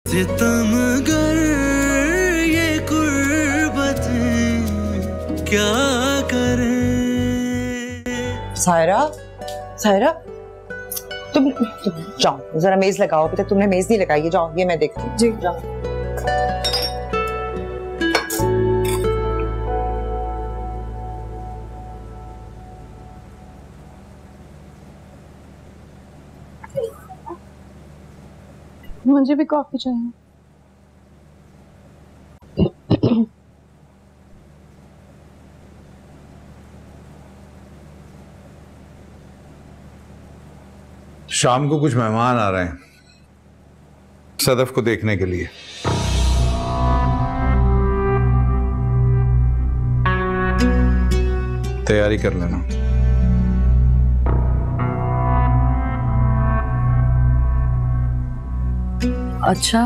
सितमगर ये कुर्बतें क्या करें। सायरा, सायरा तुम जाओ जरा मेज लगाओ, अभी तक तुमने मेज नहीं लगाई है। जाओ, ये मैं देखती हूँ। जी जाओ। मुझे भी कॉफी चाहिए। शाम को कुछ मेहमान आ रहे हैं सदफ को देखने के लिए। तैयारी कर लेना। अच्छा,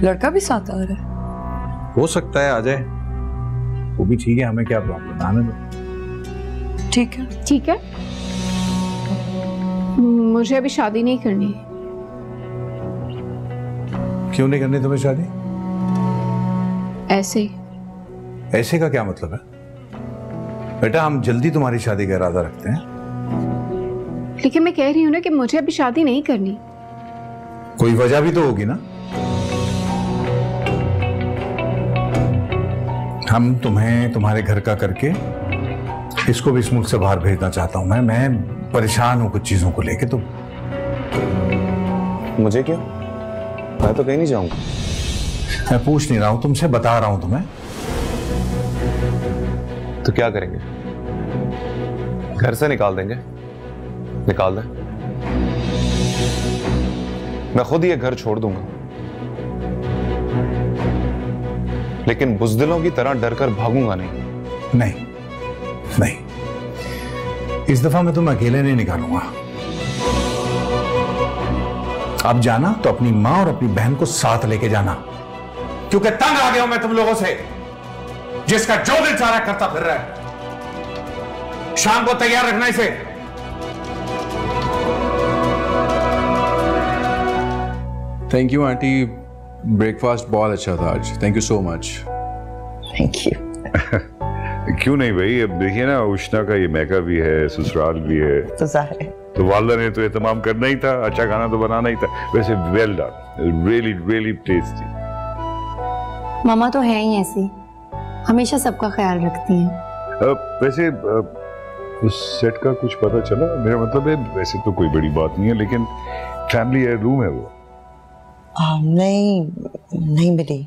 लड़का भी साथ आ रहा है? हो सकता है आ जाए, वो भी ठीक है, हमें क्या प्रॉब्लम। आने दो। ठीक है। ठीक है, मुझे अभी शादी नहीं करनी। क्यों नहीं करनी तुम्हें शादी? ऐसे ही। ऐसे का क्या मतलब है बेटा? हम जल्दी तुम्हारी शादी का इरादा रखते हैं। लेकिन मैं कह रही हूँ ना कि मुझे अभी शादी नहीं करनी। कोई वजह भी तो होगी ना। हम तुम्हें तुम्हारे घर का करके इसको भी इस मुल्क से बाहर भेजना चाहता हूं। मैं परेशान हूं कुछ चीजों को लेके। तो मुझे क्यों? मैं तो कहीं नहीं जाऊंगा। मैं पूछ नहीं रहा हूं तुमसे, बता रहा हूं तुम्हें। तो क्या करेंगे? घर से निकाल देंगे? निकाल दें, मैं खुद ये घर छोड़ दूंगा, लेकिन बुज़दिलों की तरह डरकर भागूंगा नहीं। नहीं नहीं, इस दफा मैं तुम्हें अकेले नहीं निकालूंगा। अब जाना तो अपनी मां और अपनी बहन को साथ लेके जाना, क्योंकि तंग आ गया हूं मैं तुम लोगों से, जिसका जो दिल चाह रहा करता फिर रहा है। शाम को तैयार रखना इसे। थैंक यू आंटी, ब्रेकफास्ट बहुत अच्छा था आज। Thank you so much. Thank you. क्यों नहीं भाई, अब देखिए ना, उष्णा का ये मैका भी है, ससुराल भी है, तो जाहिर है तो वालदा ने तो एहतमाम करना ही था, अच्छा खाना तो बनाना ही था। वैसे well done, really really tasty. मामा तो है ही ऐसी, हमेशा सबका ख्याल रखती हैं। वैसे उस सेट का कुछ पता चला? मेरा मतलब है, वैसे तो कोई बड़ी बात नहीं है, लेकिन फैमिली रूम है वो। नहीं मिली।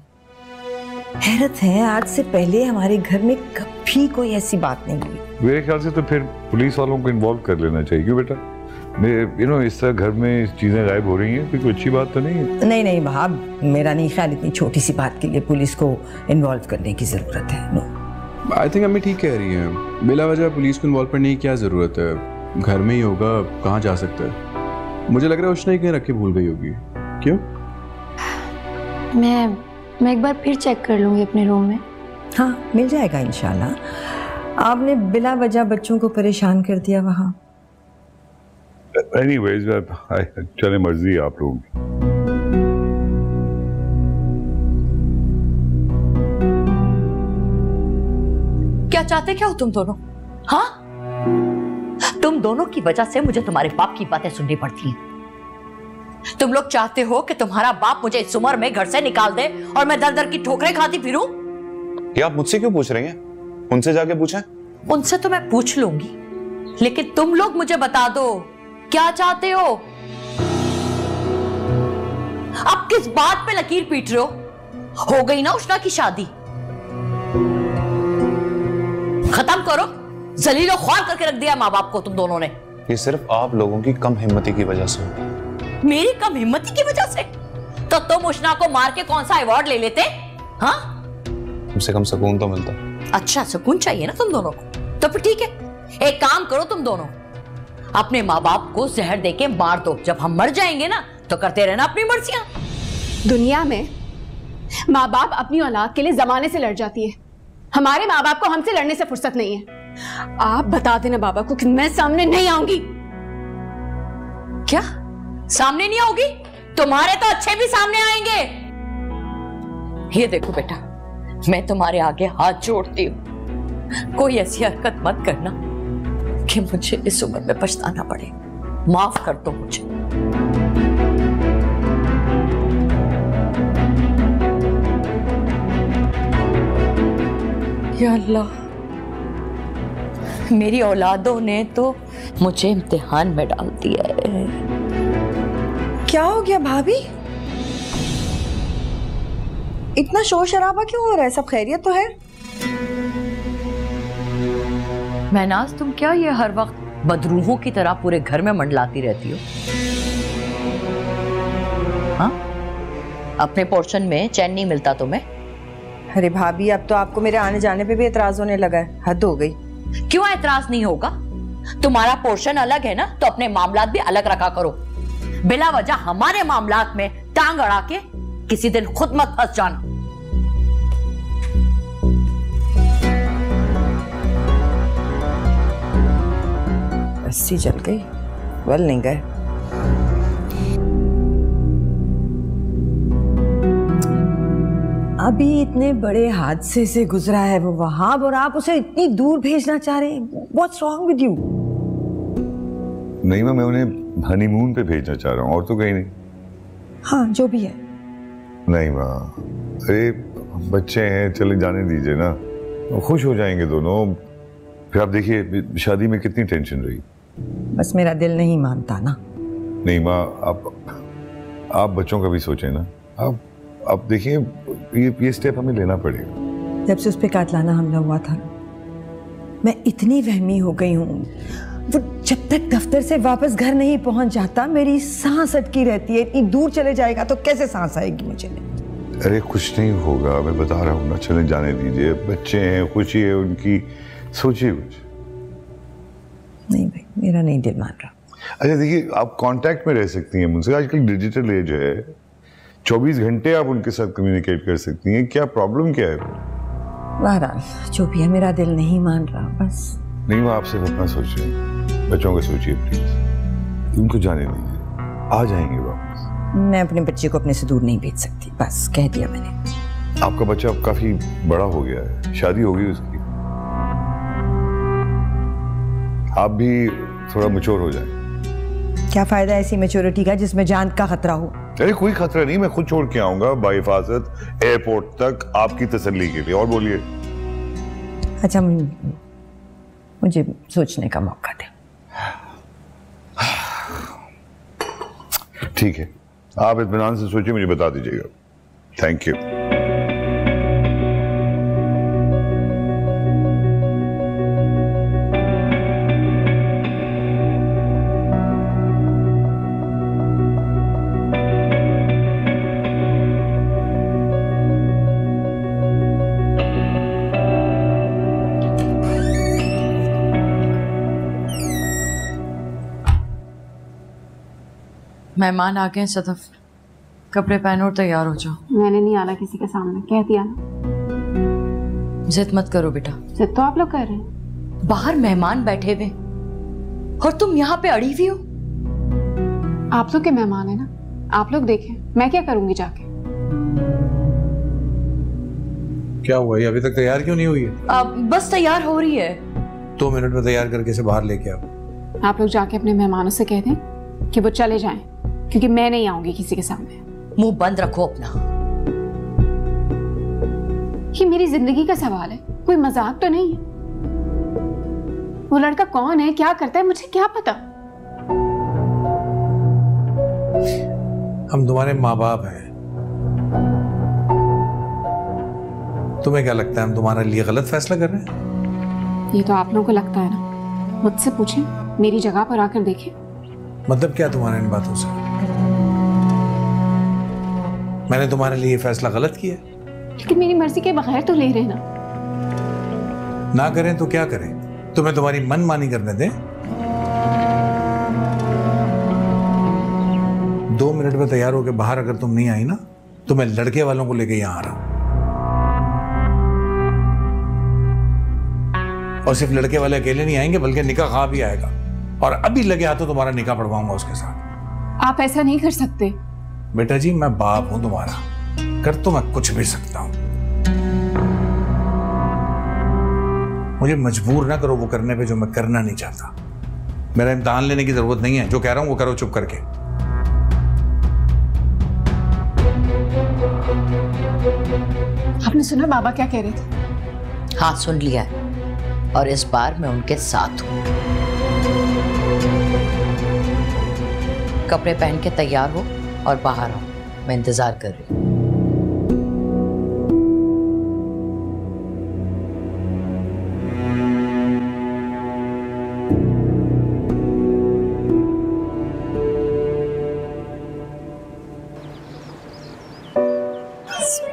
हैरत है, आज से पहले हमारे घर में कभी कोई ऐसी बात नहीं हुई। मेरे ख्याल से तो फिर पुलिस वालों को इन्वॉल्व कर लेना चाहिए। क्यों बेटा? इस तरह घर में चीजें गायब हो रही हैं, कोई अच्छी बात तो नहीं है। नहीं भाब, मेरा नहीं ख्याल इतनी छोटी सी बात के लिए पुलिस को इन्वॉल्व करने की जरूरत है। नो, आई थिंक अम्मी ठीक कह रही हैं। बिला वजह पुलिस को इन्वॉल्व करने की क्या जरूरत है? घर में ही होगा, कहाँ जा सकता है? मुझे लग रहा है उसने कहीं रख के भूल गई होगी। क्यों? मैं एक बार फिर चेक कर लूंगी अपने रूम में। हाँ, मिल जाएगा इंशाल्लाह। आपने बिला वजह बच्चों को परेशान कर दिया वहां। एनीवेज, चले मर्जी आप लोगों की। क्या चाहते क्या हो तुम दोनों? हाँ, तुम दोनों की वजह से मुझे तुम्हारे बाप की बातें सुननी पड़ती हैं। तुम लोग चाहते हो कि तुम्हारा बाप मुझे इस उम्र में घर से निकाल दे और मैं दर दर की ठोकरें खाती फिरूं? ये आप मुझसे क्यों पूछ रही हैं? उनसे जाके पूछें। उनसे तो मैं पूछ लूंगी, लेकिन तुम लोग मुझे बता दो क्या चाहते हो? अब किस बात पे लकीर पीट रहे हो गई ना उष्णा की शादी, खत्म करो। जलीलो ख्वार करके रख दिया माँ बाप को तुम दोनों ने। ये सिर्फ आप लोगों की कम हिम्मती की वजह से हुआ। मेरी कम हिम्मती की वजह से? तो तुम उष्णा को मार के कौन सा अवार्ड ले लेते? हाँ, कम से कम सुकून तो मिलता। अच्छा, सुकून चाहिए ना तुम दोनों को? तो फिर ठीक है, एक काम करो तुम दोनों, अपने माँ बाप को जहर देके मार दो। जब हम मर जाएंगे ना तो करते रहना अपनी मर्जियां। दुनिया में माँ बाप अपनी औलाद के लिए जमाने से लड़ जाती है। हमारे माँ बाप को हमसे लड़ने से फुर्सत नहीं है। आप बता देना बाबा को कि मैं सामने नहीं आऊंगी। क्या सामने नहीं आओगी? तुम्हारे तो अच्छे भी सामने आएंगे। ये देखो बेटा, मैं तुम्हारे आगे हाथ जोड़ती हूँ, कोई ऐसी हरकत मत करना कि मुझे इस उम्र में पछताना पड़े। माफ कर दो मुझे। या अल्लाह, मेरी औलादों ने तो मुझे इम्तिहान में डाल दिया है। क्या हो गया भाभी? इतना शोर शराबा क्यों हो रहा है? सब खैरियत तो है? महनाज, तुम क्या ये हर वक्त बदरूहों की तरह पूरे घर में मंडलाती रहती हो? हाँ, अपने पोर्शन में चैन नहीं मिलता तुम्हें? अरे भाभी, अब तो आपको मेरे आने जाने पे भी एतराज होने लगा है। हद हो गई। क्यों एतराज नहीं होगा? तुम्हारा पोर्शन अलग है ना, तो अपने मामलात भी अलग रखा करो। बिला वजह हमारे मामलात में टांग अड़ा के किसी दिन खुद मत फंस जाना। रस्सी जल गई, बल नहीं गए। अभी इतने बड़े हादसे से गुजरा है वो वहां, और आप उसे इतनी दूर भेजना चाह रहे हैं। What's wrong with you? नहीं मैं उन्हें हनीमून पे भेजना चाह रहा हूँ, और तो कहीं नहीं। हाँ, जो भी है। नहीं माँ, अरे बच्चे हैं, चले जाने दीजिए ना, खुश हो जाएंगे दोनों। फिर आप देखिए शादी में कितनी टेंशन रही। बस मेरा दिल नहीं मानता ना। नहीं माँ, आप बच्चों का भी सोचें ना। आप देखिए ये स्टेप हमें लेना पड़ेगा। जब से उस पर कातलाना हमला हुआ था, मैं इतनी वहमी हो गई हूँ। वो जब तक दफ्तर से वापस घर नहीं पहुंच जाता, मेरी सांस अटकी रहती है। इतनी दूर चले जाएगा तो कैसे सांस आएगी मुझे? अरे कुछ नहीं होगा, मैं बता रहा हूँ ना, चले जाने दीजिए। बच्चे हैं, खुशी है उनकी, सोचिए कुछ। नहीं भाई, मेरा नहीं दिल मान रहा। अच्छा देखिए, आप कांटेक्ट में रह सकती हैं मुझसे। आजकल डिजिटल एज है, 24 घंटे आप उनके साथ कम्युनिकेट कर सकती हैं। क्या प्रॉब्लम क्या है? बहरहाल जो भी है, मेरा दिल नहीं मान रहा बस। नहीं, मैं आपसे अपना सोच रही हूँ, बच्चों का सोचिए प्लीज। उनको जाने दीजिए, आ जाएंगे वापस। मैं अपने बच्चे को अपने से दूर नहीं भेज सकती, बस कह दिया मैंने। आपका बच्चा अब काफी बड़ा हो गया है, शादी हो गई उसकी। आप भी थोड़ा मैच्योर हो जाए। क्या फायदा ऐसी मैच्योरिटी का जिसमें जान का खतरा हो? अरे कोई खतरा नहीं, मैं खुद छोड़ के आऊंगा बाहिफाजत एयरपोर्ट तक आपकी तसल्ली के लिए। और बोलिए। अच्छा, मुझे सोचने का मौका दे। ठीक है, आप इत्मीनान से सोचिए, मुझे बता दीजिएगा। Thank you. मेहमान आ गए सदफ, कपड़े पहनो और तैयार हो जाओ। मैंने नहीं आना किसी के सामने, कह दिया ना। जिद मत करो बेटा। जिद तो आप लोग कर रहे हैं। बाहर मेहमान बैठे हुए और तुम यहाँ पे अड़ी हुई हो। आप लोग के मेहमान है ना, आप लोग देखें, मैं क्या करूंगी जाके। क्या हुआ, ये अभी तक तैयार क्यों नहीं हुई है? बस तैयार हो रही है। 2 मिनट में तैयार करके इसे बाहर लेके आओ। आप लोग जाके अपने मेहमानों से कह दें कि वो चले जाएं, क्योंकि मैं नहीं आऊंगी किसी के सामने। मुंह बंद रखो अपना। ये मेरी जिंदगी का सवाल है, कोई मजाक तो नहीं है। वो लड़का कौन है, क्या करता है, मुझे क्या पता। हम तुम्हारे माँ बाप हैं। तुम्हें क्या लगता है हम तुम्हारे लिए गलत फैसला कर रहे हैं? ये तो आप लोगों को लगता है ना। मुझसे पूछें, मेरी जगह पर आकर देखें। मतलब क्या तुम्हारा इन बातों से? मैंने तुम्हारे लिए फैसला गलत किया? लेकिन मेरी मर्जी के बगैर तो ले रहे ना। ना करें तो क्या करें? तुम्हें तुम्हारी मनमानी करने दें? 2 मिनट में तैयार होकर बाहर अगर तुम नहीं आई ना, तो मैं लड़के वालों को लेके यहां आ रहा हूं। और सिर्फ लड़के वाले अकेले नहीं आएंगे, बल्कि निकाह खा भी आएगा। और अभी लगे हाथों तुम्हारा निकाह पढ़वाऊंगा उसके साथ। आप ऐसा नहीं कर सकते। बेटा जी मैं बाप हूं तुम्हारा, कर तो मैं कुछ भी सकता हूं। मुझे मजबूर ना करो वो करने पे जो मैं करना नहीं चाहता। मेरा इम्तिहान लेने की जरूरत नहीं है, जो कह रहा हूं वो करो चुप करके। आपने सुना बाबा क्या कह रहे थे? हाँ सुन लिया है, और इस बार मैं उनके साथ हूं। कपड़े पहन के तैयार हो और बाहर आओ, मैं इंतजार कर रही हूँ।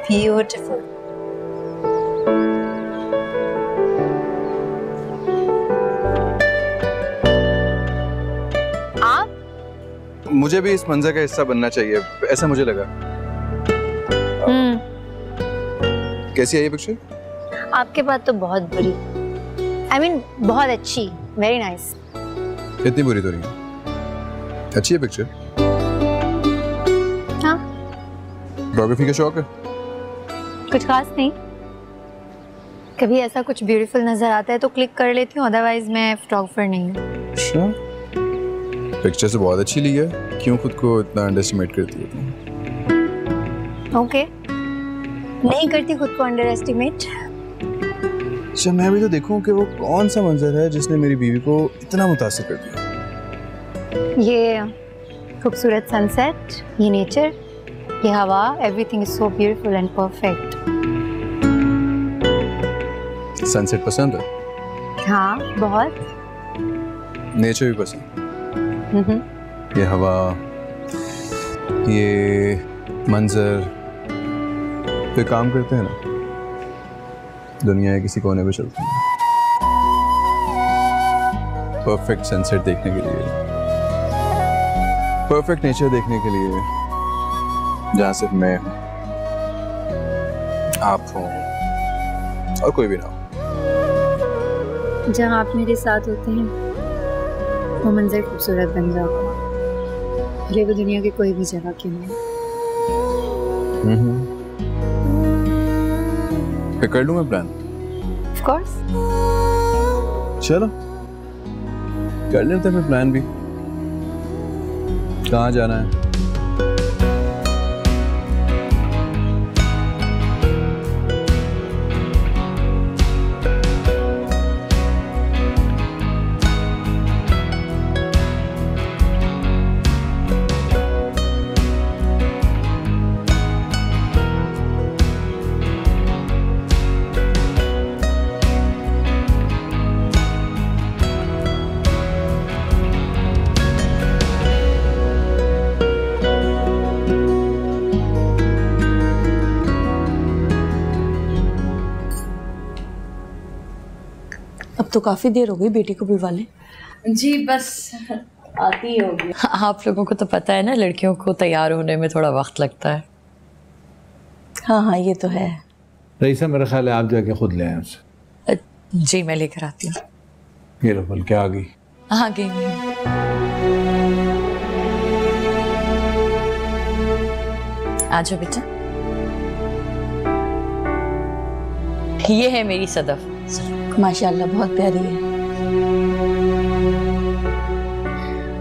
Beautiful. आप? मुझे भी इस मंजर का हिस्सा बनना चाहिए, ऐसा मुझे लगा। कैसी है ये पिक्चर? आपके पास तो बहुत बुरी, I mean, बहुत अच्छी, वेरी नाइस। इतनी बुरी तो नहीं, अच्छी है पिक्चर। हाँ, फोटोग्राफी का शौक है? कुछ खास नहीं, कभी ऐसा कुछ ब्यूटीफुल नजर आता है तो क्लिक कर लेती हूँ, अदरवाइज मैं फोटोग्राफर नहीं हूँ। अच्छा, पिक्चर से बहुत अच्छी ली है, क्यों खुद को इतना अंडरएस्टिमेट करती है तुम? ओके, नहीं करती खुद को अंडर एस्टिमेट। अच्छा, मैं भी तो देखूं कि वो कौन सा मंजर है जिसने मेरी बीवी को इतना मुतासिर कर दिया। ये खूबसूरत सनसेट, ये नेचर, ये हवा, everything is so beautiful and perfect. Sunset पसंद है? हाँ बहुत। नेचर भी पसंद? ये हवा, ये मंजर। तो काम करते हैं ना, दुनिया के किसी कोने पे चलते हैं परफेक्ट सनसेट देखने के लिए, परफेक्ट नेचर देखने के लिए, जहाँ सिर्फ मैं हूँ, आप हो और कोई भी ना हो। जहाँ आप मेरे साथ होते हैं वो मंजर खूबसूरत बन जाता है, भले वो दुनिया की कोई भी जगह क्यों नहीं। फिर कर लूँ मैं प्लान? Of course. चलो कर लेते हैं फिर प्लान भी। कहाँ जाना है? अब तो काफी देर हो गई बेटी को बुलवा ले। जी बस आती ही होगी। आप लोगों को तो पता है ना, लड़कियों को तैयार होने में थोड़ा वक्त लगता है। हाँ हाँ ये तो है। रईसा मेरा ख्याल है आप जाके खुद ले आए उनसे। जी मैं लेकर आती हूँ। ये लो बल्कि आ गई। आ गई। आ जाओ बेटा। ये है मेरी सदफ। माशाल्लाह बहुत प्यारी है।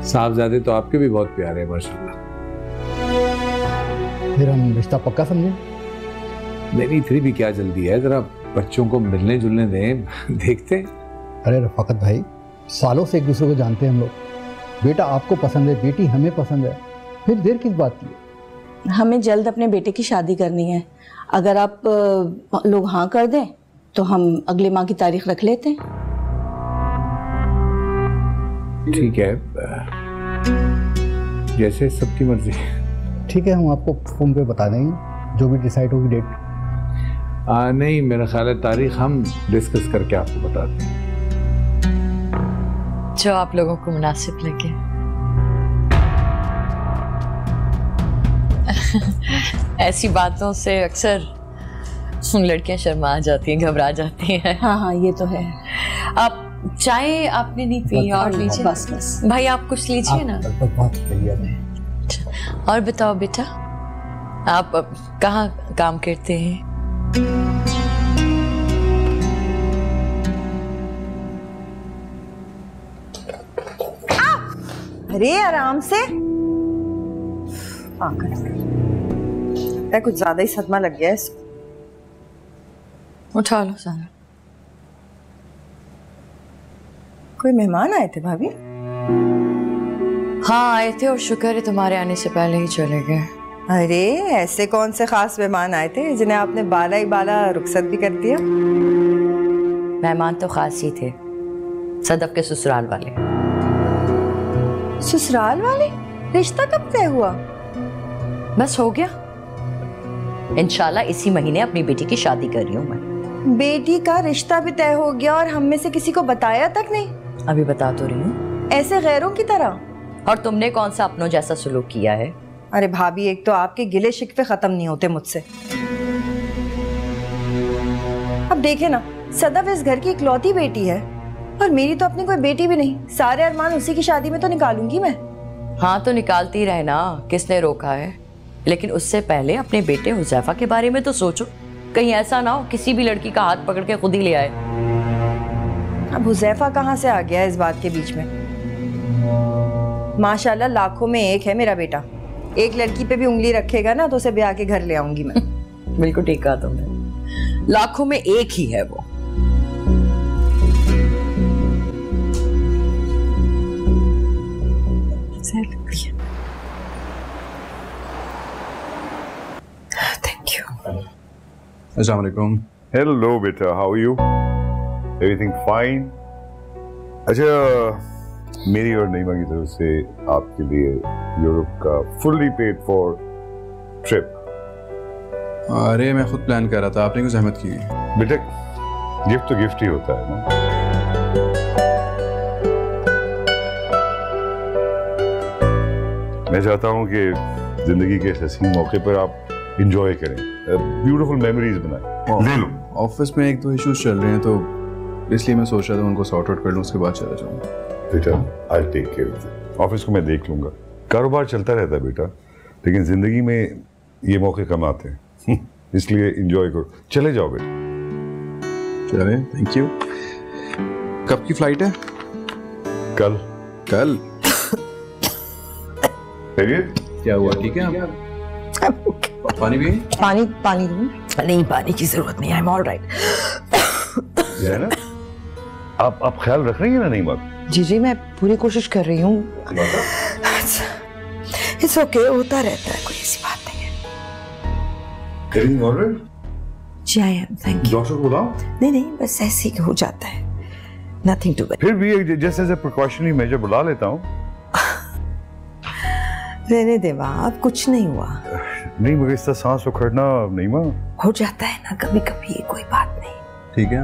साहबजादे तो आपके भी बहुत प्यारे हैं माशाल्लाह। फिर हम रिश्ता पक्का समझे? नहीं इतनी भी क्या जल्दी है, जरा बच्चों को मिलने जुलने दें, देखते। अरे रफाकत भाई, सालों से एक दूसरे को जानते हैं हम लोग। बेटा आपको पसंद है, बेटी हमें पसंद है, फिर देर किस बात की? हमें जल्द अपने बेटे की शादी करनी है। अगर आप लोग हाँ कर दें तो हम अगले माह की तारीख रख लेते हैं। ठीक है, जैसे सबकी मर्जी। ठीक है, हम आपको फोन पे बता देंगे जो भी डिसाइड होगी डेट। नहीं मेरा ख्याल है तारीख हम डिस्कस करके आपको बता दें, जो आप लोगों को मुनासिब लगे। ऐसी बातों से अक्सर लड़कियां शर्मा जाती हैं, घबरा जाती हैं। हाँ हाँ ये तो है। आप चाय आपने नहीं पी? और लीजिए। बस बस भाई आप कुछ लीजिए ना। बहुत और बताओ बेटा। आप कहाँ काम करते हैं? अरे आराम से। कुछ ज्यादा ही सदमा लग गया है इसको। उठा लो सारा। कोई मेहमान आए थे भाभी? हाँ आए थे और शुक्र है तुम्हारे आने से पहले ही चले गए। अरे ऐसे कौन से खास मेहमान आए थे जिन्हें आपने बाला ही बाला रुखसत भी कर दिया? मेहमान तो खास ही थे, सदफ के ससुराल वाले। ससुराल वाले? रिश्ता कब तय हुआ? बस हो गया, इंशाल्लाह इसी महीने अपनी बेटी की शादी कर रही हूँ मैं। बेटी का रिश्ता भी तय हो गया और हम में से किसी को बताया तक नहीं? अभी बता तो रही हूँ। ऐसे गैरों की तरह? और तुमने कौन सा अपनों जैसा सलूक किया है? अरे भाभी, एक तो आपके गिले शिकवे खत्म नहीं होते मुझसे। अब देखे ना, सदफ इस घर की इकलौती बेटी है और मेरी तो अपनी कोई बेटी भी नहीं। सारे अरमान उसी की शादी में तो निकालूंगी मैं। हाँ तो निकालती रहे ना, किसने रोका है? लेकिन उससे पहले अपने बेटे हुज़ैफा के बारे में तो सोचो, कहीं ऐसा ना हो किसी भी लड़की का हाथ पकड़ के खुद ही ले आए। अब हुज़ैफा कहाँ से आ गया है इस बात के बीच में? माशाल्लाह लाखों में एक है मेरा बेटा। एक लड़की पे भी उंगली रखेगा ना तो उसे ब्याह के घर ले आऊंगी मैं। बिल्कुल ठीक कहा तुमने, लाखों में एक ही है वो। Thank you. अस्सलाम वालेकुम। हेलो बेटा, how are you? Everything fine? अच्छा, मेरी और नईमा की तरफ से आपके लिए यूरोप का फुल्ली पेड फॉर ट्रिप। अरे मैं खुद प्लान कर रहा था, आपने क्यों जहमत की? बेटा गिफ्ट तो गिफ्ट ही होता है ना। मैं चाहता हूं कि जिंदगी के हसीन मौके पर आप इंजॉय करें, ब्यूटीफुल मेमोरीज बनाएं। ले लो। ऑफिस में एक दो इश्यूज चल रहे हैं तो इसलिए मैं सोच रहा था उनको सॉर्ट आउट कर लूं, उसके बाद चला जाऊंगा। बेटा I take care of it. Office को मैं देख लूंगा, कारोबार चलता रहता है बेटा, लेकिन जिंदगी में ये मौके कम आते हैं इसलिए एंजॉय करो। चले जाओ बेटा। चले, थैंक यू। कब की फ्लाइट है? कल। कल? क्या हुआ, ठीक है आप? पानी भी? पानी दूं? नहीं, पानी की जरूरत नहीं, आई एम ऑलराइट। है ना? आप ख्याल रख रही हैं ना नईमा? जी जी, मैं पूरी कोशिश कर रही हूँ। इट्स ओके, होता रहता है, कोई ऐसी बात नहीं है। Everything all right? जी I am, thank you. Doctor को बुलाओ? नहीं, बस ऐसे ही हो जाता है, नथिंग टू वेरी। फिर भी जैसे एज ए प्रिकॉशनरी मेजर बुला लेता हूँ। रहने दे बाप, कुछ नहीं हुआ। नहीं, मगर इसका सांस उखड़ना नईमा हो जाता है ना कभी कभी, कोई बात नहीं। ठीक है।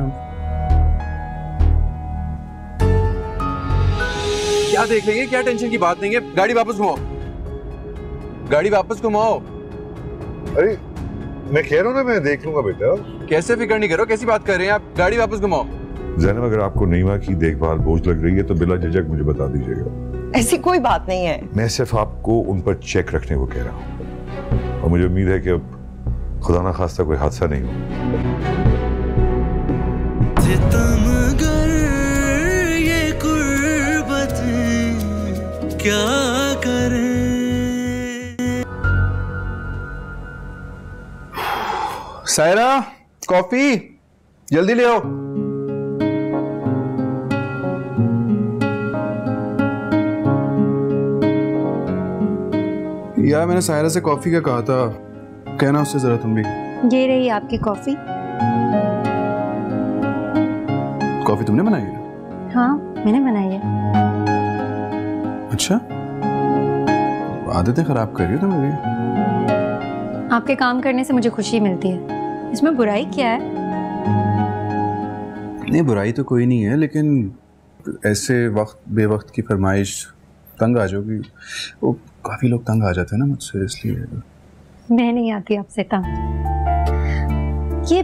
क्या देख लेंगे, क्या टेंशन की बात नहीं है। गाड़ी वापस घुमाओ, गाड़ी वापस घुमाओ। अरे मैं कह रहा हूँ ना, मैं देख लूंगा बेटा। कैसे फिक्र नहीं करो, कैसी बात कर रहे हैं आप? गाड़ी वापस घुमाओ। ज़ैनब, अगर आपको नईमा की देखभाल बोझ लग रही है तो बिला झिझक मुझे बता दीजिएगा। ऐसी कोई बात नहीं है। मैं सिर्फ आपको उन पर चेक रखने को कह रहा हूँ और मुझे उम्मीद है कि अब खुदा ना खास्ता कोई हादसा नहीं हो। ये कुर्बत क्या करे। सायरा, कॉफी जल्दी ले आओ। यार मैंने सायरा से कॉफी का कहा था, कहना उससे जरा तुम भी। ये रही आपकी कॉफी। कॉफी तुमने बनाई है? हाँ मैंने बनाई है। अच्छा, आदतें खराब कर रही हो तुम मेरी। आपके काम करने से मुझे खुशी मिलती है, इसमें बुराई क्या है? नहीं, बुराई तो कोई नहीं है, लेकिन ऐसे वक्त बेवक्त की फरमाइश तंग आ जाओगी। वो काफी लोग तंग आ जाते हैं ना मुझसे, इसलिए। मैं नहीं आती आपसे तंग। ये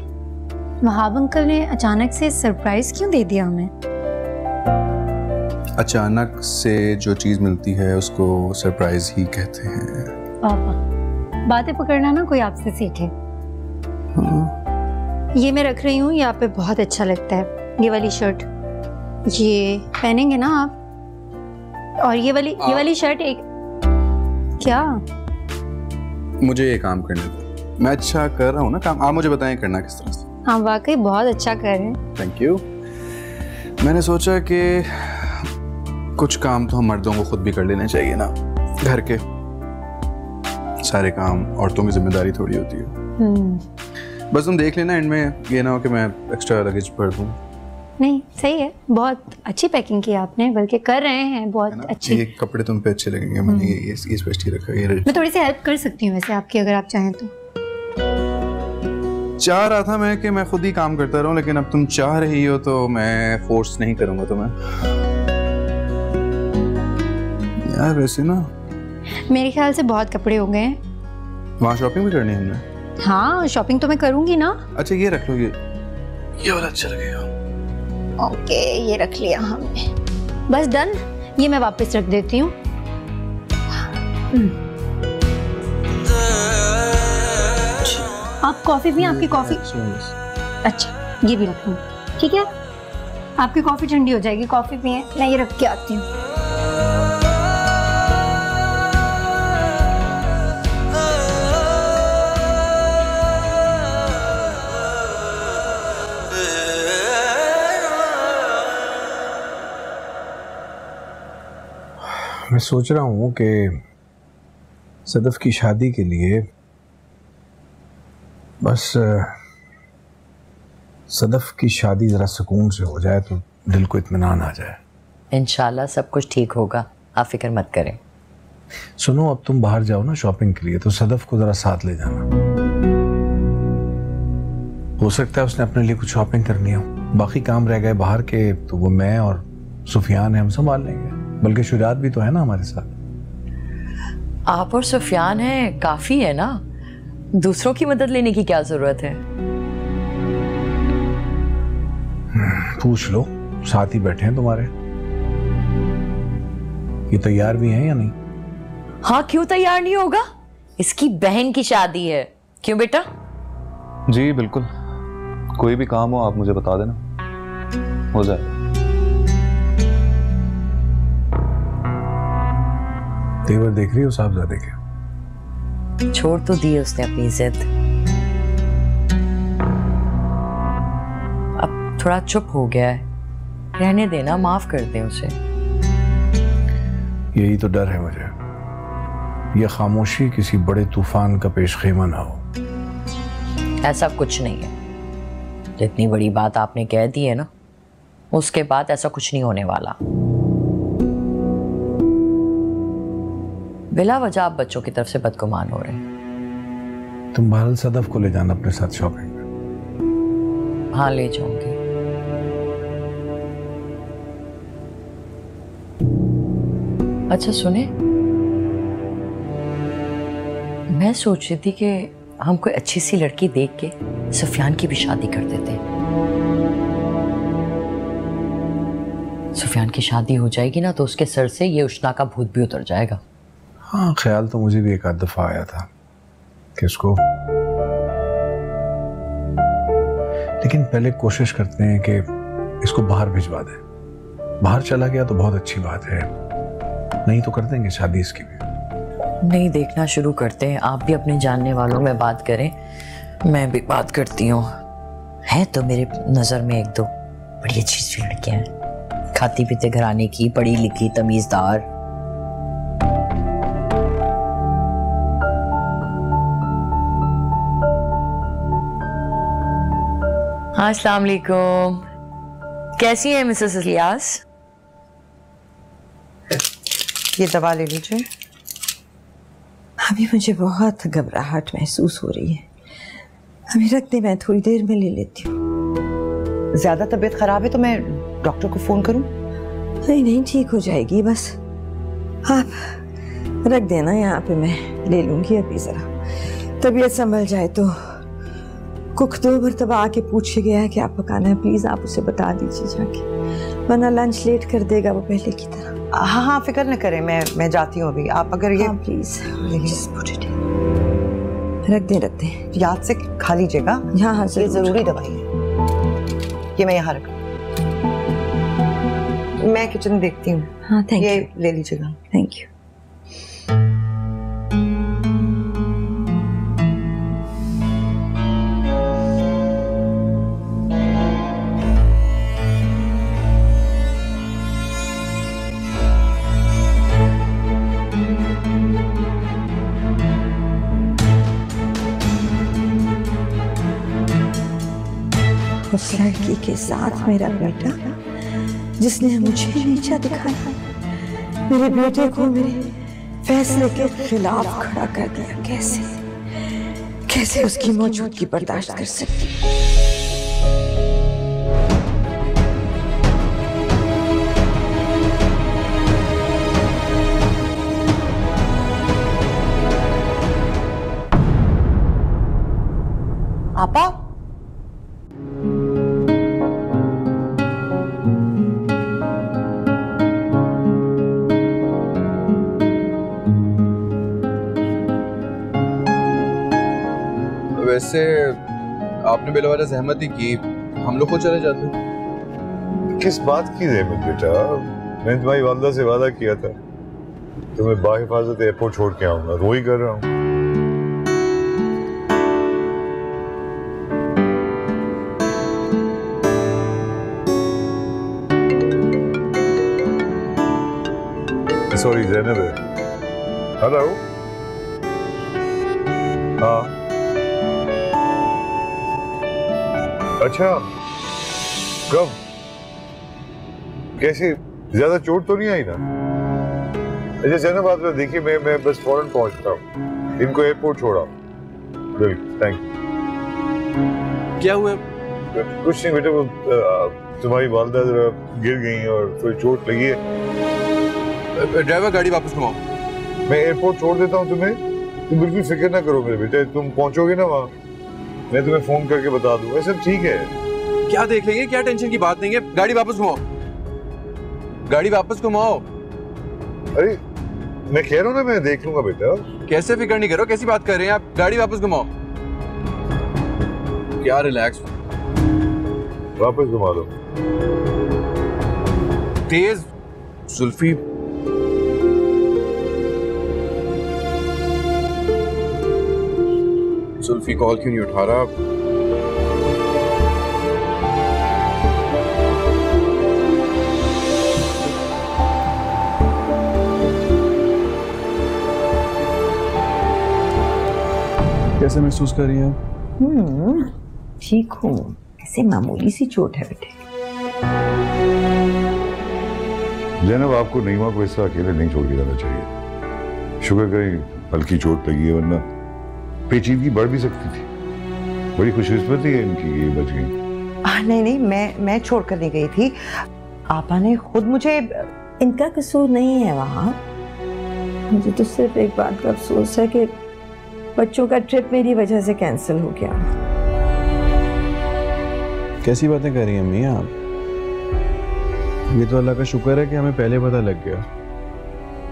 वहाब अंकल ने अचानक से सरप्राइज क्यों दे दिया हमें? अचानक से जो चीज मिलती है उसको सरप्राइज ही कहते हैं। पापा, बातें पकड़ना ना कोई आपसे सीखे। ये मैं रख रही हूँ, यहाँ पे बहुत अच्छा लगता है ये वाली शर्ट। ये पहनेंगे ना आप? और ये वाली शर्ट एक क्या? मुझे ये काम करने दो, मैं अच्छा कर रहा हूँ ना काम, आप मुझे बताएं करना किस तरह से। हाँ वाकई बहुत अच्छा कर रहे हैं। Thank you. मैंने सोचा कि कुछ काम तो हम मर्दों को खुद भी कर लेने चाहिए ना, घर के सारे काम औरतों की जिम्मेदारी थोड़ी होती है। बस तुम देख लेना एंड में ये ना हो कि मैं एक्स्ट्रा लगेज भर दूँ। नहीं सही है, बहुत अच्छी पैकिंग की आपने, बल्कि कर रहे हैं बहुत अच्छी। ये कपड़े तुम पे अच्छे लगेंगे, मैंने ये स्पेशली रखा है। मैं थोड़ी सी हेल्प कर सकती हूँ वैसे आपकी, अगर आप चाहें तो। चाह रहा था मैं कि मैं खुद ही काम करता रहूं, लेकिन अब तुम चाह रही हो तो मैं फोर्स नहीं करूंगा तुम्हें। यार वैसे ना मेरे ख्याल से बहुत कपड़े हो गए हैं। वहाँ शॉपिंग भी करनी है हमने। हाँ शॉपिंग तो मैं करूंगी ना। अच्छा ये रख लो, ये वाला अच्छा लगेगा। ओके ये रख लिया हमने, बस डन। ये मैं वापस रख देती हूँ। आप कॉफी पिए, आपकी कॉफी। अच्छा ये भी रख लूँ, ठीक है? आपकी कॉफी ठंडी हो जाएगी, कॉफी पिए, मैं ये रख के आती हूँ। मैं सोच रहा हूँ कि सदफ की शादी के लिए बस सदफ की शादी ज़रा सुकून से हो जाए तो दिल को इत्मीनान आ जाए। इंशाल्लाह सब कुछ ठीक होगा, आप फिक्र मत करें। सुनो अब तुम बाहर जाओ ना शॉपिंग के लिए, तो सदफ को ज़रा साथ ले जाना। हो सकता है उसने अपने लिए कुछ शॉपिंग करनी हो, बाकी काम रह गए बाहर के तो वो मैं और सुफियान है, हम संभाल लेंगे। बल्कि शुजात भी तो है ना हमारे साथ। आप और सुफियान हैं, काफी है ना, दूसरों की मदद लेने की क्या जरूरत है? पूछ लो, साथ ही बैठे हैं तुम्हारे। ये तैयार भी हैं या नहीं? हाँ क्यों तैयार नहीं होगा, इसकी बहन की शादी है। क्यों बेटा? जी बिल्कुल, कोई भी काम हो आप मुझे बता देना, हो जाएगा। तेवर देख रही हो साहबजादे के? छोड़ तो दी उसने अपनी जिद, अब थोड़ा चुप हो गया है, रहने देना, माफ कर दे उसे। यही तो डर है मुझे, ये खामोशी किसी बड़े तूफान का पेशखेमा ना हो। ऐसा कुछ नहीं है, जितनी बड़ी बात आपने कह दी है ना, उसके बाद ऐसा कुछ नहीं होने वाला। बिला वजह आप बच्चों की तरफ से बदगुमान हो रहे हैं। तुम बहरहाल सदफ को ले जाना अपने साथ शॉपिंग में। हाँ ले जाऊंगी। अच्छा सुने, मैं सोच रही थी कि हम कोई अच्छी सी लड़की देख के सुफियान की भी शादी कर देते हैं। सुफियान की शादी हो जाएगी ना तो उसके सर से ये उष्णा का भूत भी उतर जाएगा। हाँ ख्याल तो मुझे भी एक आध दफा आया था कि इसको, लेकिन पहले कोशिश करते हैं कि इसको बाहर भिजवा दें। बाहर चला गया तो बहुत अच्छी बात है, नहीं तो कर देंगे शादी इसकी भी। नहीं देखना शुरू करते हैं, आप भी अपने जानने वालों में बात करें, मैं भी बात करती हूँ। है तो मेरे नज़र में एक दो बड़ी अच्छी सी लड़कियां हैं, खाती पीते घराने की, पढ़ी लिखी, तमीज़दार। हाँ अस्सलाम वालेकुम, कैसी हैं मिसेस इलियास? ये दवा ले लीजिए। अभी मुझे बहुत घबराहट महसूस हो रही है, अभी रख दे, मैं थोड़ी देर में ले लेती हूँ। ज्यादा तबीयत खराब है तो मैं डॉक्टर को फोन करूं? नहीं नहीं ठीक हो जाएगी, बस आप रख देना यहाँ पे, मैं ले लूंगी अभी। जरा तबीयत संभल जाए तो। कुक 2 मरतबा आके पूछ के गया है कि आप पकाना है, प्लीज आप उसे बता दीजिए जाके, वरना लंच लेट कर देगा वो पहले की तरह। हाँ हाँ फिक्र न करें, मैं जाती हूँ अभी। आप अगर ये प्लीज रख दे याद से खा लीजिएगा। हाँ हाँ ये जरूरी दवाई है। ये मैं यहाँ रख, मैं किचन देखती हूँ। हाँ थैंक यू। ये ले लीजिएगा। Thank you. उस लड़की के साथ मेरा बेटा जिसने मुझे नीचा दिखाया, मेरे बेटे को मेरे फैसले के खिलाफ खड़ा कर दिया। कैसे कैसे उसकी मौजूदगी बर्दाश्त कर सकती। आपा, वैसे आपने बिलवारा जहमत ही की, हम लोग को चले जाते। किस बात की जहमत बेटा? मैंने तुम्हारी वालदा से वादा किया था तुम्हें बाहिफाजत एयरपोर्ट छोड़ के आऊंगा, वो ही कर रहा हूँ। सॉरी ज़ैनब है। हेलो। हाँ अच्छा, कब, कैसी, ज्यादा चोट तो नहीं आई ना? अच्छा ज़ैनब बात में देखिए, मैं बस फौरन पहुंचता हूँ, इनको एयरपोर्ट छोड़ा। बिल्कुल, थैंक यू। क्या हुआ? कुछ नहीं बेटा, वो तुम्हारी वालदा जरा गिर गई और थोड़ी चोट लगी है। ड्राइवर गाड़ी वापस घुमाओ। मैं एयरपोर्ट छोड़ देता हूँ तुम्हें, तुम बिल्कुल फिक्र ना करो मेरे बेटे। तुम पहुंचोगे ना वहाँ, मैं तुम्हें फोन करके बता दूंगा, सब ठीक है। क्या देख लेंगे, क्या टेंशन की बात नहीं है। गाड़ी वापस घुमाओ, गाड़ी वापस घुमाओ। अरे मैं कह रहा हूँ ना, मैं देख लूंगा बेटा। कैसे फिक्र नहीं करो, कैसी बात कर रहे हैं आप? गाड़ी वापस घुमाओ। क्या रिलैक्स, वापस घुमा दो। तेज जुल्फी, जुल्फी कॉल क्यों नहीं उठा रहा? कैसे महसूस कर रही हैं? ठीक हूँ, ऐसे मामूली सी चोट है बेटे। ज़ैनब आपको नईमा को इस तरह अकेले नहीं छोड़ के जाना चाहिए। शुक्र करें हल्की चोट लगी है, वरना पेचीदगी बढ़ भी सकती थी। बड़ी खुशकिस्मती है इनकी, ये बच गई। नहीं, मैं छोड़ कर नहीं गई थी, आपा ने खुद मुझे। इनका कसूर नहीं है वहाँ। मुझे तो सिर्फ एक बात का अफसोस है कि बच्चों का ट्रिप मेरी वजह से कैंसिल हो गया। कैसी बातें कर रही हैं अम्मी आप? ये तो अल्लाह का शुक्र है कि हमें पहले पता लग गया।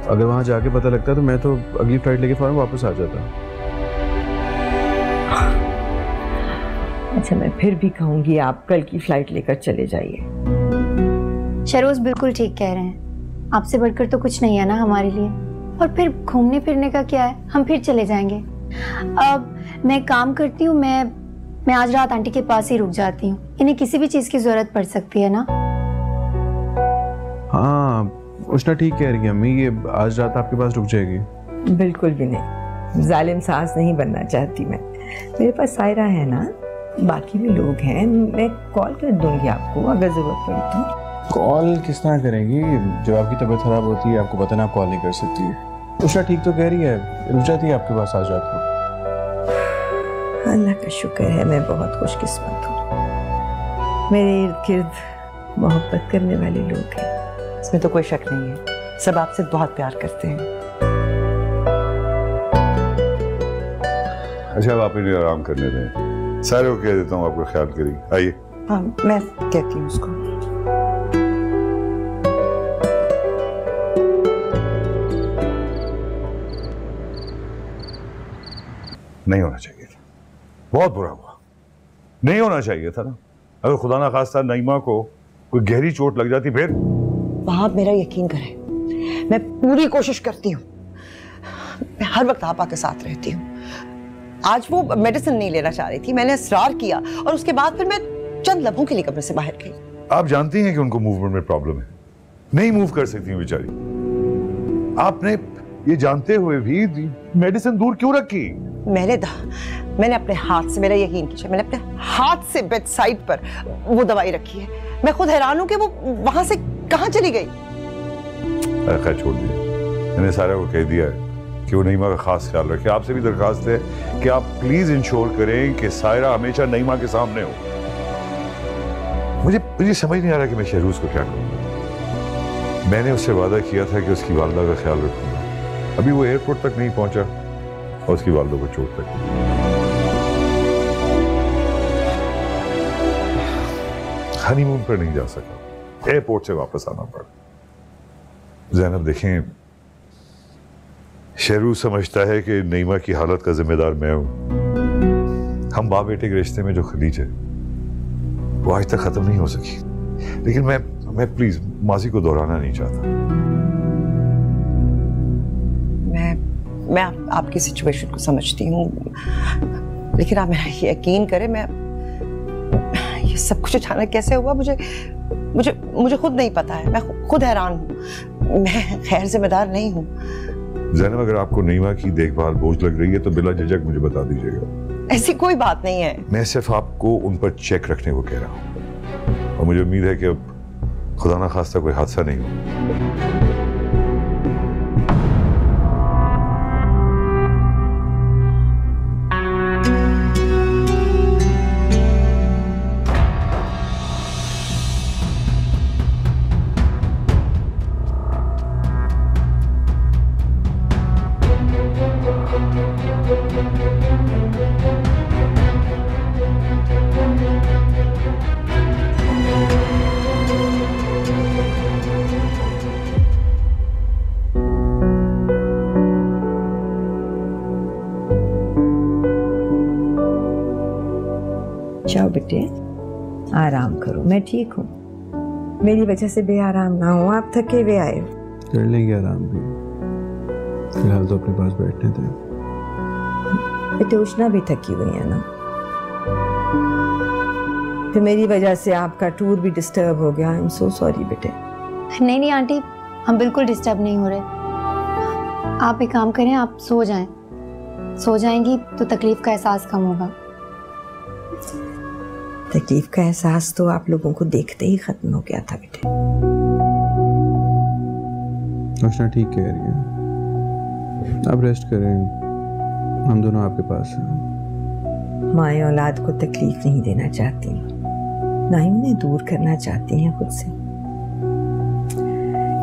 अगर वहां जाके पता लगता तो मैं तो अगली फ्लाइट लेके फौरन वापस आ जाता। अच्छा, मैं फिर भी कहूंगी आप कल की फ्लाइट लेकर चले जाइए। शरोज बिल्कुल ठीक कह रहे हैं, आपसे बढ़कर तो कुछ नहीं है ना हमारे लिए। और फिर घूमने फिरने का क्या है, हम फिर चले जाएंगे। अब मैं काम करती हूँ, मैं आज रात आंटी के पास ही रुक जाती हूँ। इन्हें किसी भी चीज की जरूरत पड़ सकती है ना। हाँ उष्णा ठीक कह रही है अम्मी, ये आज रात आपके पास रुक जाएगी। बिल्कुल भी नहीं, जालिम सास नहीं बनना चाहती मैं। मेरे पास सायरा है ना, बाकी भी लोग हैं, मैं कॉल कर दूंगी आपको अगर जरूरत पड़ी तो। कॉल किस तरह करेंगी जब आपकी तबीयत खराब होती है? आपको पता ना, आप कॉल नहीं कर सकती। उषा ठीक तो कह रही है, रुक जाती है आपके पास आज रात को। अल्लाह का शुक्र है, मैं बहुत खुशकिस्मत हूँ। मेरे इर्द गिर्द मोहब्बत करने वाले लोग हैं, इसमें तो कोई शक नहीं है। सब आपसे बहुत प्यार करते हैं। अच्छा अब आप इन्हें आराम करने दें, सारे को कह देता हूँ आपका ख्याल करिए। आइए। हाँ मैं कहती हूँ उसको। नहीं होना चाहिए था, बहुत बुरा हुआ, नहीं होना चाहिए था ना। अगर खुदा ना खास्ता नईमा को कोई गहरी चोट लग जाती फिर? आप मेरा यकीन करें, मैं पूरी कोशिश करती हूँ, मैं हर वक्त आपा के साथ रहती हूँ। आज वो मेडिसिन नहीं लेना चाह रही थी, मैंने इसरार किया और उसके बाद फिर मैं चंद लम्हों के लिए कमरे से बाहर गई। आप जानती हैं कि उनको मूवमेंट में प्रॉब्लम है, नहीं मूव कर सकती हैं बेचारी। आपने ये जानते हुए भी मेडिसिन दूर क्यों रखी? मैंने अपने हाथ से, मेरा यकीन कीजिए, मैंने अपने हाथ से बेड साइड पर वो दवाई रखी है। मैं खुद हैरान हूं कि वो वहां से कहां चली गई। खैर छोड़ दीजिए, मैंने सारा को कह दिया है कि वो नईमा का खास ख्याल रखे। आपसे भी दरखास्त है कि आप प्लीज इंश्योर करें कि सायरा हमेशा नईमा के सामने हो। मुझे समझ नहीं आ रहा कि मैं शहरूज को क्या करूं। मैंने उससे वादा किया था कि उसकी वालदा का ख्याल रखूंगा। अभी वो एयरपोर्ट तक नहीं पहुंचा और उसकी वालदा को चोट लगी। हनीमून पर नहीं जा सका, एयरपोर्ट से वापस आना पड़ा। ज़ैनब देखें, शहरूज समझता है कि नईमा की हालत का जिम्मेदार मैं हूं। हम बाप बेटे के रिश्ते में जो खलीज है वो आज तक खत्म नहीं हो सकी, लेकिन मैं प्लीज माजी को दोहराना नहीं चाहता। मैं आपकी सिचुएशन को समझती हूँ, लेकिन आप मेरा यकीन करें, मैं ये सब कुछ अचानक कैसे हुआ मुझे खुद नहीं पता है। मैं खुद हैरान हूँ, मैं खैर जिम्मेदार नहीं हूँ। ज़ैनब, अगर आपको नईमा की देखभाल बोझ लग रही है तो बिला झिझक मुझे बता दीजिएगा। ऐसी कोई बात नहीं है। मैं सिर्फ आपको उन पर चेक रखने को कह रहा हूँ और मुझे उम्मीद है कि अब खुदा ना खास्ता कोई हादसा नहीं हो। जाओ बेटे, आराम करो, मैं ठीक हूँ। मेरी वजह से बेआराम ना हो, आप थके हुए आए हो। कर लेंगे आराम भी, फिलहाल तो अपने पास बैठने थे। बेटे उष्णा भी थकी हुई है ना, फिर मेरी वजह से आपका टूर भी डिस्टर्ब हो गया। आई एम सो सॉरी बेटे। नहीं आंटी, हम बिल्कुल डिस्टर्ब नहीं हो रहे। आप एक काम करें, आप सो जाएं। सो जाएंगी तो तकलीफ का एहसास कम होगा। तकलीफ का एहसास तो आप लोगों को देखते ही खत्म हो गया था बेटे। उष्णा ठीक कह रही है, आप रेस्ट करें, हम दोनों आपके पास हैं। माएँ औलाद को तकलीफ नहीं देना चाहती, ना ही उन्हें दूर करना चाहती हैं खुद से।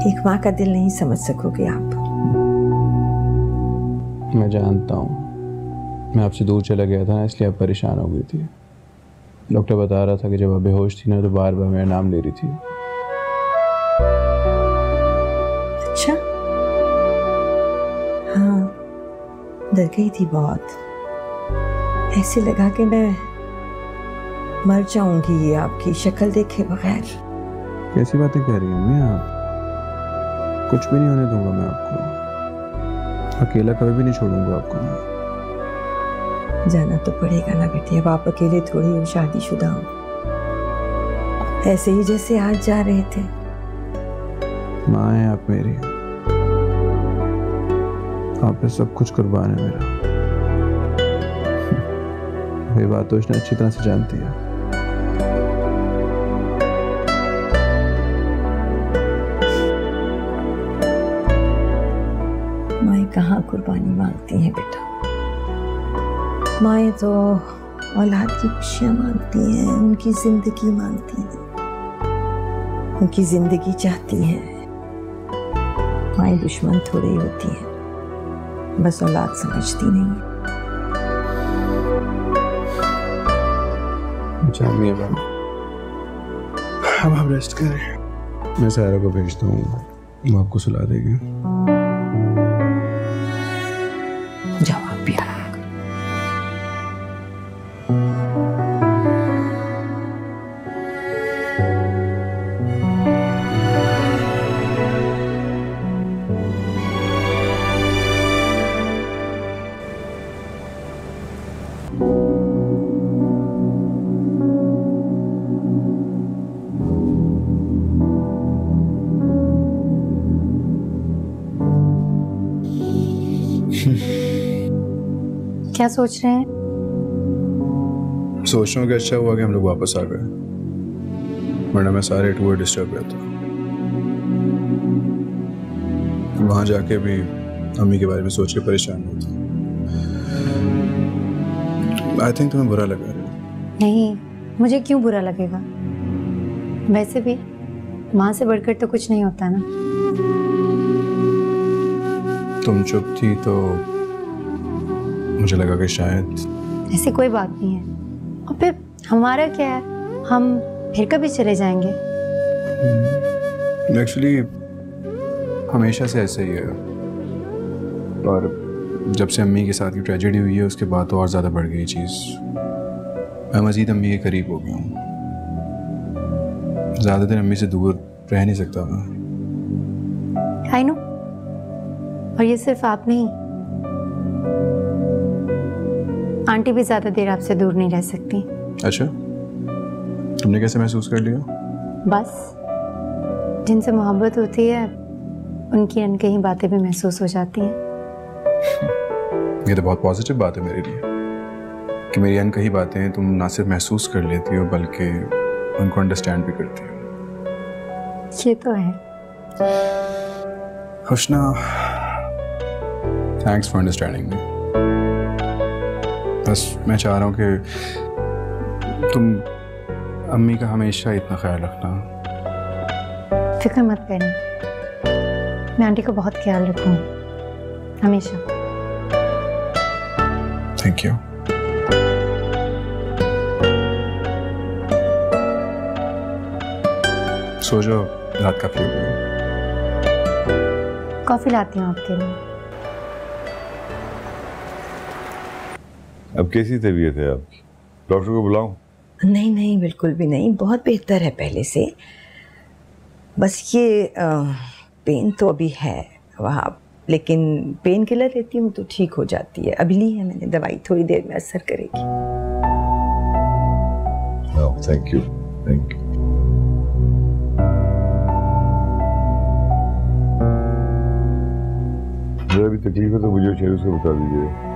एक माँ का दिल नहीं समझ सकोगे आप। मैं जानता हूँ, मैं आपसे दूर चला गया था ना, इसलिए आप परेशान हो गई थी। डॉक्टर बता रहा था कि जब आप बेहोश थी ना तो बार बार मेरा नाम ले रही थी। अच्छा, हाँ, डर गई थी बहुत। ऐसे लगा कि मैं मर जाऊंगी ये आपकी शक्ल देखे बगैर। कैसी बातें कह रही हैं अम्मी आप? कुछ भी नहीं होने दूंगा मैं आपको, अकेला कभी भी नहीं छोड़ूंगा आपको। जाना तो पड़ेगा ना बेटी, अब आप अकेले थोड़ी हो, शादीशुदा हो। ऐसे ही जैसे आज जा रहे थे। माँ है आप मेरी, आप पे सब कुछ कुर्बान है मेरा। ये बात तो उसने अच्छी तरह से जानती है। माएँ कहाँ कुर्बानी मांगती हैं बेटा, माएँ तो औलाद की खुशियाँ मांगती हैं, उनकी जिंदगी मांगती हैं, उनकी जिंदगी चाहती हैं। माएँ दुश्मन थोड़ी होती हैं, बस औलाद समझती नहीं है। अब आप रेस्ट करें, मैं सारा को भेजता हूँ, वो आपको सुला देगी। जाओ आप भी आराम करो। क्या सोच रहे हैं? सोच रहा हूँ कि अच्छा हुआ कि हम लोग वापस आ गए, वरना मैं सारे टूर डिस्टर्ब रहता। वहां जाके भी अम्मी के बारे में सोच के परेशान होता। आई थिंक तुम्हें बुरा लगा। नहीं, मुझे क्यों बुरा लगेगा? वैसे भी माँ से बढ़कर तो कुछ नहीं होता ना। तुम चुप थी तो मुझे लगा कि शायद ऐसी कोई बात नहीं है। और फिर हमारा क्या है, हम फिर कभी चले जाएंगे। एक्चुअली हमेशा से ऐसे ही है, और जब से अम्मी के साथ की ट्रेजेडी हुई है उसके बाद तो और ज़्यादा बढ़ गई चीज़। मैं मज़ीद अम्मी के करीब हो गया हूँ, ज़्यादा दिन अम्मी से दूर रह नहीं सकता मैं। आई नो, और ये सिर्फ आप नहीं, आंटी भी ज्यादा देर आपसे दूर नहीं रह सकती। अच्छा, तुमने कैसे महसूस कर लिया? बस जिनसे मोहब्बत होती है उनकी अनकही बातें भी महसूस हो जाती हैं। ये तो बहुत पॉजिटिव बात है मेरे लिए कि मेरी अनकही बातें तुम ना सिर्फ महसूस कर लेती हो बल्कि उनको अंडरस्टैंड भी करती हो। ये तो है। हुस्ना, थैंक्स फॉर अंडरस्टैंडिंग मी। बस मैं चाह रहा हूँ कि तुम अम्मी का हमेशा इतना ख्याल रखना। फिक्र मत करना, मैं आंटी का बहुत ख्याल रखूंगी हमेशा। Thank you. सो जाओ, रात काफी हो गई। कॉफी लाती हूँ आपके लिए। अब कैसी तबीयत है आपकी? डॉक्टर को बुलाऊं? नहीं नहीं, बिल्कुल भी नहीं, बहुत बेहतर है पहले से। बस ये पेन तो अभी है वहाँ, लेकिन पेन किलर लेती हूँ तो ठीक हो जाती है। अभी ली है मैंने दवाई, थोड़ी देर में असर करेगी। Thank you, thank you. जरा भी तकलीफ है तो मुझे शेरू से बता दीजिए।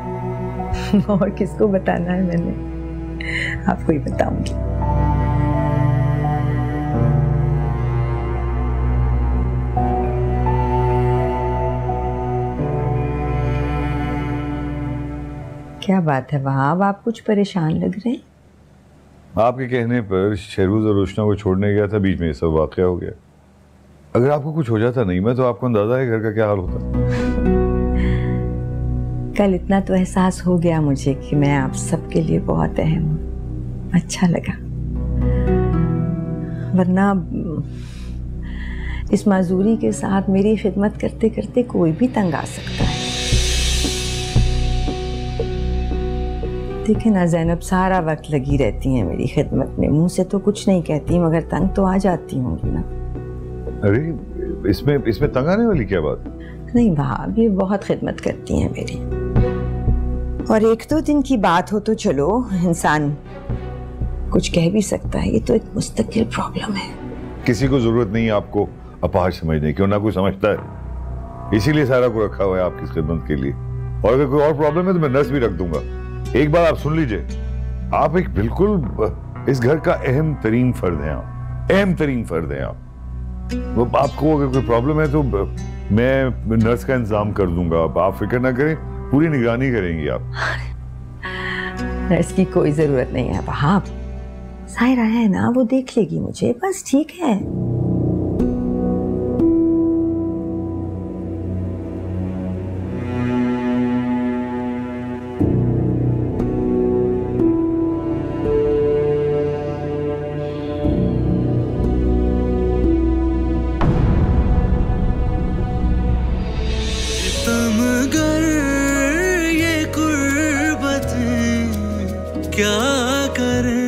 और किसको बताना है, मैंने आपको ही बताऊंगी। क्या बात है वहाब, आप कुछ परेशान लग रहे हैं? आपके कहने पर शहरूज और रोशना को छोड़ने गया था, बीच में ये सब वाकया हो गया। अगर आपको कुछ हो जाता नहीं मैं तो आपको अंदाजा है घर का क्या हाल होता। कल इतना तो एहसास हो गया मुझे कि मैं आप सबके लिए बहुत अहम हूँ। अच्छा लगा, वरना इस माजूरी के साथ मेरी खिदमत करते करते कोई भी तंग आ सकता है। देखे ना ज़ैनब, सारा वक्त लगी रहती हैं मेरी खिदमत में, मुंह से तो कुछ नहीं कहती मगर तंग तो आ जाती होंगी ना। अरे इसमें तंग आने वाली क्या बात? नहीं भाभी, ये बहुत खिदमत करती हैं मेरी। और एक दो दिन की बात हो तो चलो इंसान कुछ कह भी सकता है, ये तो एक मुस्तकिल प्रॉब्लम है। किसी को जरूरत नहीं है आपको अपाहज समझने की, और ना कोई समझता है, इसीलिए सारा को रखा हुआ है आपकी खिदमत के लिए। और अगर कोई और प्रॉब्लम है तो मैं नर्स भी रख दूंगा। एक बार आप सुन लीजिए, आप एक बिल्कुल इस घर का अहम तरीन फर्द हैं, आप अहम तरीन फर्द हैं आप। वो आपको अगर कोई प्रॉब्लम है तो मैं नर्स का इंतजाम कर दूंगा, आप फिक्र ना करें, पूरी निगरानी करेंगी आप। नर्स की कोई जरूरत नहीं है वहां, सायरा है ना, वो देख लेगी मुझे, बस ठीक है। क्या करें।